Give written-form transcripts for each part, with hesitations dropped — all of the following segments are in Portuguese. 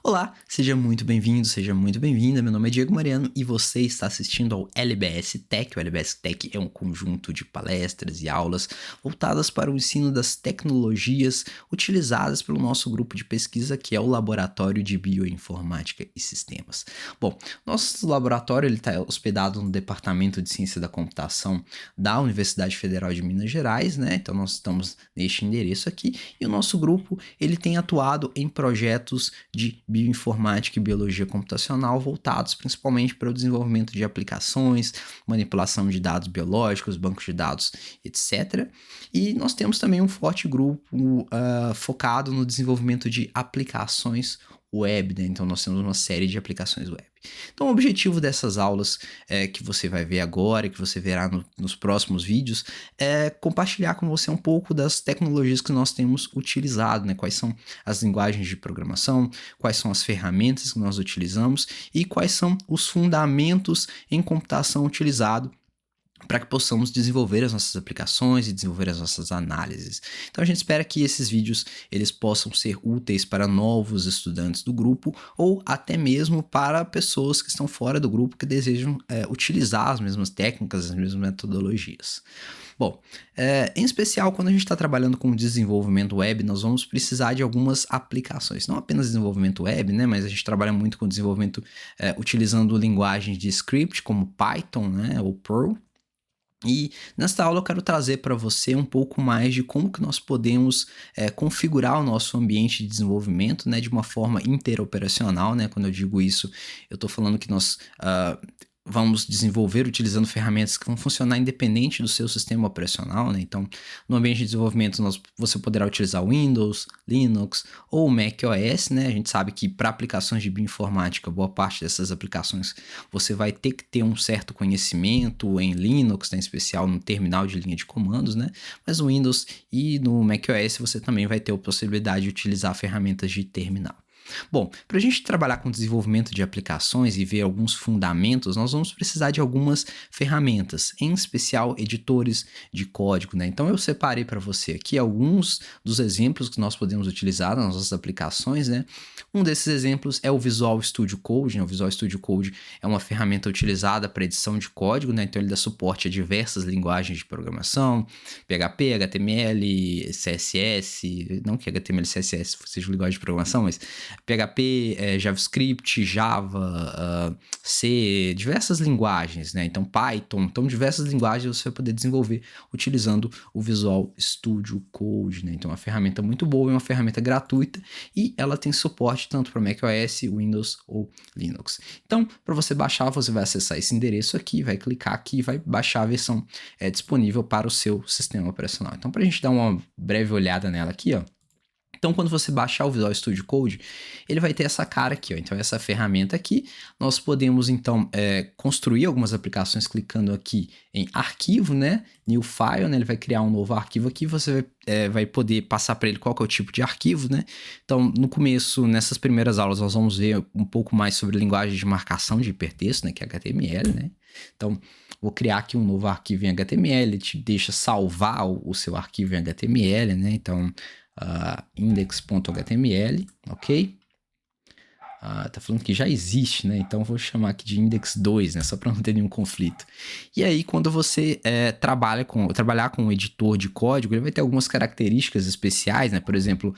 Olá, seja muito bem-vindo, seja muito bem-vinda. Meu nome é Diego Mariano e você está assistindo ao LBS Tech. O LBS Tech é um conjunto de palestras e aulas voltadas para o ensino das tecnologias utilizadas pelo nosso grupo de pesquisa, que é o Laboratório de Bioinformática e Sistemas. Bom, nosso laboratório está hospedado no Departamento de Ciência da Computação da Universidade Federal de Minas Gerais, né? Então nós estamos neste endereço aqui e o nosso grupo ele tem atuado em projetos de bioinformática e biologia computacional voltados principalmente para o desenvolvimento de aplicações, manipulação de dados biológicos, bancos de dados, etc. E nós temos também um forte grupo focado no desenvolvimento de aplicações web, né? Então nós temos uma série de aplicações web. Então o objetivo dessas aulas que você vai ver agora, que você verá nos próximos vídeos, é compartilhar com você um pouco das tecnologias que nós temos utilizado, né? Quais são as linguagens de programação, quais são as ferramentas que nós utilizamos e quais são os fundamentos em computação utilizado para que possamos desenvolver as nossas aplicações e desenvolver as nossas análises. Então a gente espera que esses vídeos eles possam ser úteis para novos estudantes do grupo ou até mesmo para pessoas que estão fora do grupo que desejam utilizar as mesmas técnicas, as mesmas metodologias. Bom, em especial quando a gente está trabalhando com desenvolvimento web, nós vamos precisar de algumas aplicações. Não apenas desenvolvimento web, né? Mas a gente trabalha muito com desenvolvimento utilizando linguagens de script como Python, né? Ou Perl. E nesta aula eu quero trazer para você um pouco mais de como que nós podemos configurar o nosso ambiente de desenvolvimento, né, de uma forma interoperacional, né? Quando eu digo isso, eu estou falando que nós vamos desenvolver utilizando ferramentas que vão funcionar independente do seu sistema operacional, né? Então, no ambiente de desenvolvimento, você poderá utilizar Windows, Linux ou macOS, né? A gente sabe que para aplicações de bioinformática, boa parte dessas aplicações você vai ter que ter um certo conhecimento em Linux, né? Em especial no terminal de linha de comandos, né? Mas no Windows e no macOS você também vai ter a possibilidade de utilizar ferramentas de terminal. Bom, para a gente trabalhar com desenvolvimento de aplicações e ver alguns fundamentos, nós vamos precisar de algumas ferramentas, em especial editores de código, né? Então eu separei para você aqui alguns dos exemplos que nós podemos utilizar nas nossas aplicações, né? Um desses exemplos é o Visual Studio Code, né? O Visual Studio Code é uma ferramenta utilizada para edição de código, né? Então ele dá suporte a diversas linguagens de programação, PHP, HTML, CSS, não que HTML e CSS seja linguagem de programação, mas PHP, JavaScript, Java, C, diversas linguagens, né? Então Python, então diversas linguagens você vai poder desenvolver utilizando o Visual Studio Code, né? Então é uma ferramenta muito boa, é uma ferramenta gratuita e ela tem suporte tanto para macOS, Windows ou Linux. Então, para você baixar, você vai acessar esse endereço aqui, vai clicar aqui e vai baixar a versão disponível para o seu sistema operacional. Então, para a gente dar uma breve olhada nela aqui, ó. Então, quando você baixar o Visual Studio Code, ele vai ter essa cara aqui, ó. Então, essa ferramenta aqui, nós podemos, então, construir algumas aplicações clicando aqui em arquivo, né? New File, né? Ele vai criar um novo arquivo aqui, você vai poder passar para ele qual que é o tipo de arquivo, né? Então, no começo, nessas primeiras aulas, nós vamos ver um pouco mais sobre linguagem de marcação de hipertexto, né? Que é HTML, né? Então, vou criar aqui um novo arquivo em HTML, ele te deixa salvar o seu arquivo em HTML, né? Então, index.html, ok? Tá falando que já existe, né? Então vou chamar aqui de index 2, né? Só para não ter nenhum conflito. E aí, quando você trabalhar com um editor de código, ele vai ter algumas características especiais, né? Por exemplo,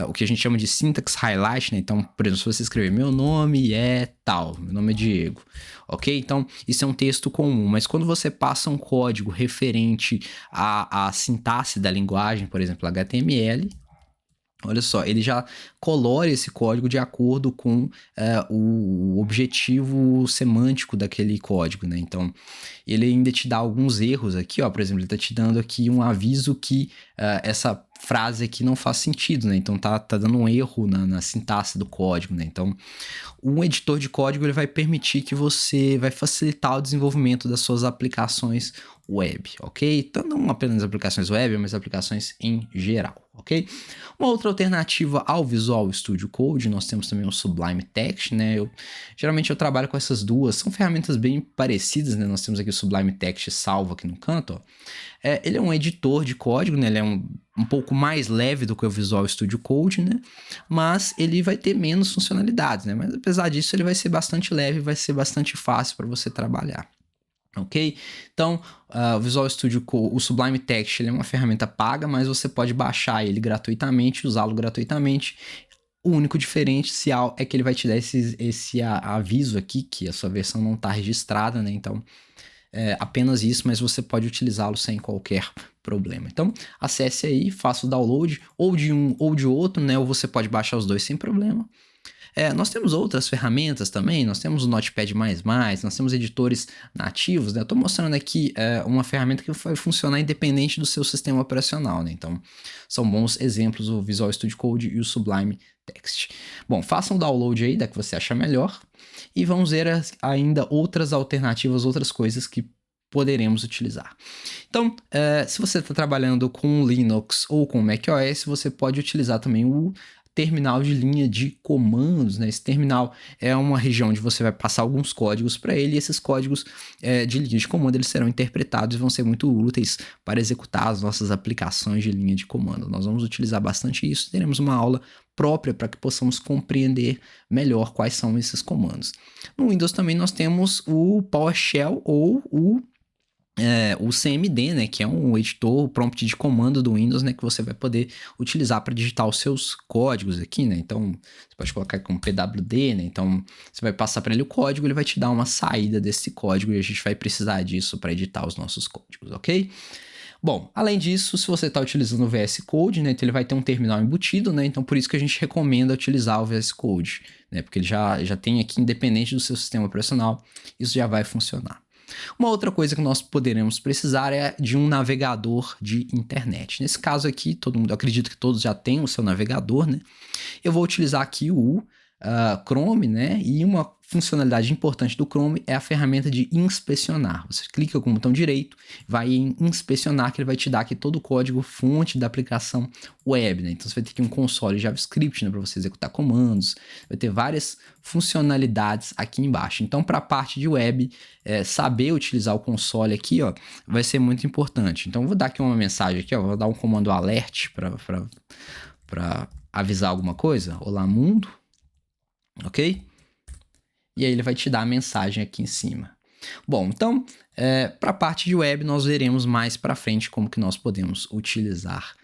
o que a gente chama de syntax highlight, né? Então, por exemplo, se você escrever meu nome é tal, meu nome é Diego, ok? Então, isso é um texto comum, mas quando você passa um código referente à sintaxe da linguagem, por exemplo, HTML, olha só, ele já colore esse código de acordo com o objetivo semântico daquele código, né? Então, ele ainda te dá alguns erros aqui, ó. Por exemplo, ele tá te dando aqui um aviso que essa frase aqui não faz sentido, né? Então, tá dando um erro na sintaxe do código, né? Então, um editor de código ele vai permitir que vai facilitar o desenvolvimento das suas aplicações web, ok? Então não apenas aplicações web, mas aplicações em geral, ok? Uma outra alternativa ao Visual Studio Code, nós temos também o Sublime Text, né? Geralmente eu trabalho com essas duas, são ferramentas bem parecidas, né? Nós temos aqui o Sublime Text salvo aqui no canto, ó. Ele é um editor de código, né? Ele é um pouco mais leve do que o Visual Studio Code, né? Mas ele vai ter menos funcionalidades, né? Mas apesar disso, ele vai ser bastante leve, vai ser bastante fácil para você trabalhar. Ok? Então, o Visual Studio Code, o Sublime Text, ele é uma ferramenta paga, mas você pode baixar ele gratuitamente, usá-lo gratuitamente. O único diferencial é que ele vai te dar esse aviso aqui, que a sua versão não está registrada, né? Então, apenas isso, mas você pode utilizá-lo sem qualquer problema. Então, acesse aí, faça o download, ou de um ou de outro, né? Ou você pode baixar os dois sem problema. Nós temos outras ferramentas também, nós temos o Notepad++, nós temos editores nativos, né? Eu estou mostrando aqui uma ferramenta que vai funcionar independente do seu sistema operacional, né? Então, são bons exemplos o Visual Studio Code e o Sublime Text. Bom, façam um download aí da que você achar melhor e vamos ver ainda outras alternativas, outras coisas que poderemos utilizar. Então, se você está trabalhando com Linux ou com macOS, você pode utilizar também o terminal de linha de comandos, né? Esse terminal é uma região onde você vai passar alguns códigos para ele, e esses códigos de linha de comando eles serão interpretados e vão ser muito úteis para executar as nossas aplicações de linha de comando. Nós vamos utilizar bastante isso, teremos uma aula própria para que possamos compreender melhor quais são esses comandos. No Windows também nós temos o PowerShell ou o CMD, né, que é um editor, prompt de comando do Windows, né, que você vai poder utilizar para digitar os seus códigos aqui, né, então você pode colocar como PWD, né, então você vai passar para ele o código, ele vai te dar uma saída desse código e a gente vai precisar disso para editar os nossos códigos, ok? Bom, além disso, se você está utilizando o VS Code, né, então ele vai ter um terminal embutido, né, então por isso que a gente recomenda utilizar o VS Code, né, porque ele já tem aqui, independente do seu sistema operacional, isso já vai funcionar. Uma outra coisa que nós poderemos precisar é de um navegador de internet. Nesse caso aqui, eu acredito que todos já têm o seu navegador, né? Eu vou utilizar aqui o Chrome, né? E uma funcionalidade importante do Chrome é a ferramenta de inspecionar. Você clica com o botão direito, vai em inspecionar, que ele vai te dar aqui todo o código fonte da aplicação web, né? Então você vai ter aqui um console JavaScript, né, para você executar comandos, vai ter várias funcionalidades aqui embaixo. Então, para a parte de web, saber utilizar o console aqui, ó, vai ser muito importante. Então, eu vou dar aqui uma mensagem aqui, ó, vou dar um comando alert para avisar alguma coisa. Olá, mundo. Ok? E aí ele vai te dar a mensagem aqui em cima. Bom, então, para a parte de web, nós veremos mais para frente como que nós podemos utilizar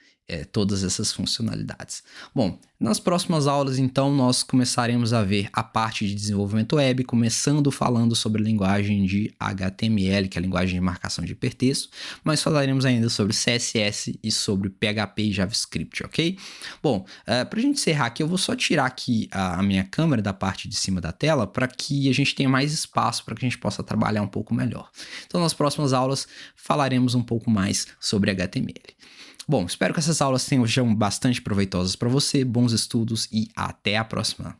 todas essas funcionalidades. Bom, nas próximas aulas, então, nós começaremos a ver a parte de desenvolvimento web, começando falando sobre a linguagem de HTML, que é a linguagem de marcação de hipertexto, mas falaremos ainda sobre CSS e sobre PHP e JavaScript, ok? Bom, para a gente encerrar aqui, eu vou só tirar aqui a minha câmera da parte de cima da tela para que a gente tenha mais espaço para que a gente possa trabalhar um pouco melhor. Então, nas próximas aulas, falaremos um pouco mais sobre HTML. Bom, espero que essas aulas sejam bastante proveitosas para você, bons estudos e até a próxima.